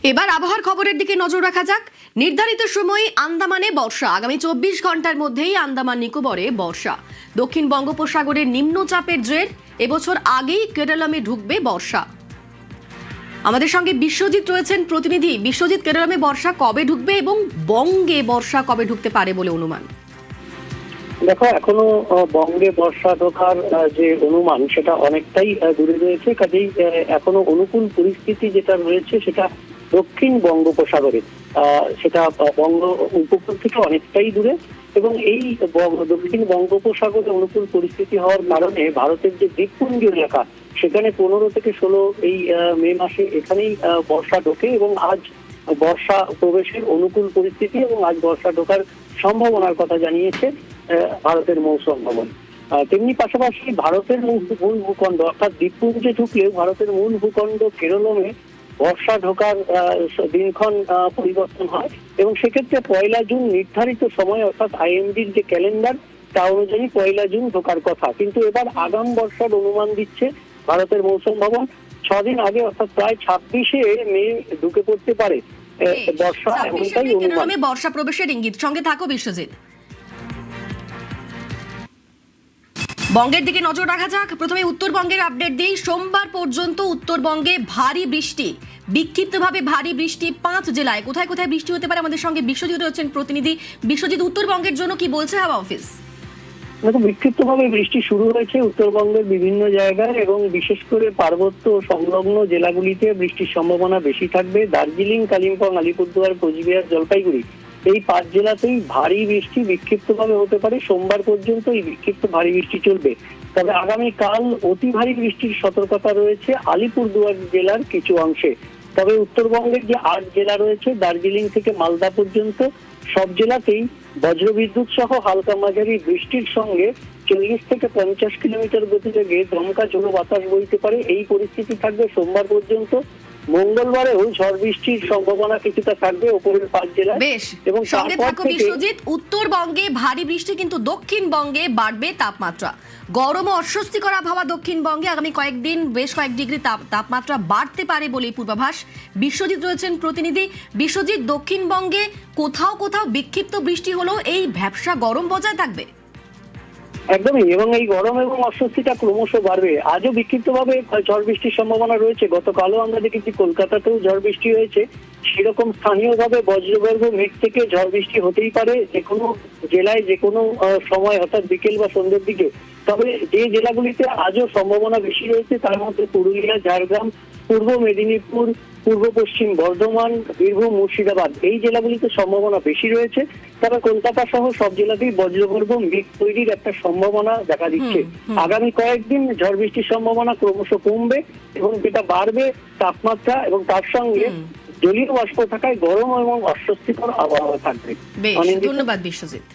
এবার আবহাওয়ার খবরের দিকে নজর রাখা যাক। নির্ধারিত সময়ে আন্দামানে বর্ষা, আগামী 24 ঘন্টার মধ্যেই আন্দামান নিকোবরে বর্ষা। দক্ষিণ বঙ্গোপসাগরের নিম্নচাপের জের, এবছর আগেই কেরালামে ঢুকবে বর্ষা। আমাদের সঙ্গে বিশ্বজিৎ রয়েছেন প্রতিনিধি। বিশ্বজিৎ, কেরালামে বর্ষা কবে ঢুকবে এবং বঙ্গে বর্ষা কবে ঢুকতে পারে বলে অনুমান? দেখো, এখনো বঙ্গে বর্ষা ঢোকার যে অনুমান সেটা অনেকটাই দূরে রয়েছে। কাজেই এখনো অনুকূল পরিস্থিতি যেটা রয়েছে সেটা দক্ষিণ বঙ্গোপসাগরে, সেটা বঙ্গ উপকূল থেকে অনেকটাই দূরে। এবং এই দক্ষিণ বঙ্গোপসাগরে অনুকূল পরিস্থিতি হওয়ার কারণে ভারতের যে দ্বীপপুঞ্জ এলাকা সেখানে 15 থেকে 16 এই মে মাসে এখানেই বর্ষা ঢোকে এবং আজ বর্ষা প্রবেশের অনুকূল পরিস্থিতি এবং আজ বর্ষা ঢোকার সম্ভাবনার কথা জানিয়েছে ভারতের মৌসুম ভবন। তেমনি পাশাপাশি ভারতের মূল ভূখণ্ড অর্থাৎ দ্বীপপুঞ্জে ঢুকলেও ভারতের মূল ভূখণ্ড কেরলমে বর্ষা ঢোকার দিনক্ষণ পরিবর্তন হয় এবং সেক্ষেত্রে 1 জুন নির্ধারিত সময় অর্থাৎ আইএমডির যে ক্যালেন্ডার তা অনুযায়ী 1 জুন ঢোকার কথা, কিন্তু এবার আগাম বর্ষার অনুমান দিচ্ছে ভারতের মৌসুম ভবন। 6 দিন আগে অর্থাৎ প্রায় 26শে মে ঢুকে পড়তে পারে বর্ষা, এমনটাই অনুমান। বর্ষা প্রবেশের ইঙ্গিত। সঙ্গে থাকো বিশ্বজিৎ। বঙ্গের দিকে নজর রাখা যাক। প্রথমে উত্তরবঙ্গের আপডেট দিই। সোমবার পর্যন্ত উত্তরবঙ্গে ভারী বৃষ্টি, বিক্ষিপ্তভাবে ভারী বৃষ্টি 5 জেলায়। কোথায় কোথায় বৃষ্টি হতে পারে আমাদের সঙ্গে বিশ্বজিৎ রয়েছেন প্রতিনিধি। বিশ্বজিৎ, উত্তরবঙ্গের জন্য কি বলছে হাওয়া অফিস? দেখো, বিক্ষিপ্তভাবে বৃষ্টি শুরু হয়েছে উত্তরবঙ্গের বিভিন্ন জায়গায় এবং বিশেষ করে পার্বত্য সংলগ্ন জেলাগুলিতে বৃষ্টির সম্ভাবনা বেশি থাকবে। দার্জিলিং, কালিম্পং, আলিপুরদুয়ার, কোচবিহার, জলপাইগুড়ি এই 5 জেলাতেই ভারী বৃষ্টি বিক্ষিপ্তভাবে হতে পারে। সোমবার পর্যন্ত এই বিক্ষিপ্ত ভারী বৃষ্টি চলবে। তবে আগামীকাল অতি ভারী বৃষ্টির সতর্কতা রয়েছে আলিপুরদুয়ার জেলার কিছু অংশে। তবে উত্তরবঙ্গের যে 8 জেলা রয়েছে দার্জিলিং থেকে মালদা পর্যন্ত সব জেলাতেই বজ্রবিদ্যুৎ সহ হালকা মাঝারি বৃষ্টির সঙ্গে 40 থেকে 50 কিলোমিটার গতিবেগে দমকা ঝোড়ো বাতাস বইতে পারে। এই পরিস্থিতি থাকবে সোমবার পর্যন্ত। মঙ্গলবারেও ঝড় বৃষ্টির সম্ভাবনা কিছুটা থাকবে উপরের 5 জেলায়। এবং সঙ্গে থাকো বিশ্বজিৎ। উত্তরবঙ্গে ভারী বৃষ্টি, কিন্তু দক্ষিণবঙ্গে বাড়বে তাপমাত্রা। গরম ও অস্বস্তিকর আবহাওয়া দক্ষিণবঙ্গে। আগামী কয়েকদিন বেশ কয়েক ডিগ্রি তাপমাত্রা বাড়তে পারে বলে পূর্বাভাস। বিশ্বজিৎ রয়েছেন প্রতিনিধি। বিশ্বজিৎ, দক্ষিণবঙ্গে কোথাও কোথাও বিক্ষিপ্ত বৃষ্টি হলেও এই ভ্যাপসা গরম বজায় থাকবে। একদমই, এবং এই গরম এবং অস্বস্তিটা ক্রমশ বাড়বে। আজও বিক্ষিপ্তভাবে ঝড় বৃষ্টির সম্ভাবনা রয়েছে। গতকালও আমরা দেখেছি কলকাতাতেও ঝড় বৃষ্টি হয়েছে। সেরকম স্থানীয়ভাবে বজ্রগর্ভ মেঘ থেকে ঝড় বৃষ্টি হতেই পারে যে কোনো জেলায় যে কোনো সময়, অর্থাৎ বিকেল বা সন্ধ্যের দিকে। তবে যে জেলাগুলিতে আজও সম্ভাবনা বেশি রয়েছে তার মধ্যে পুরুলিয়া, ঝাড়গ্রাম, পূর্ব মেদিনীপুর, পূর্ব পশ্চিম বর্ধমান, বীরভূম, মুর্শিদাবাদ এই জেলাগুলিতে সম্ভাবনা বেশি রয়েছে। তবে কলকাতা সহ সব জেলাতেই বজ্রগর্ভ মেঘ তৈরির একটা সম্ভাবনা দেখা দিচ্ছে। আগামী কয়েকদিন ঝড় বৃষ্টির সম্ভাবনা ক্রমশ কমবে এবং যেটা বাড়বে তাপমাত্রা এবং তার সঙ্গে জলীয় বাষ্প থাকায় গরম এবং অস্বস্তিকর আবহাওয়া থাকবে। ধন্যবাদ বিশ্বজিৎ।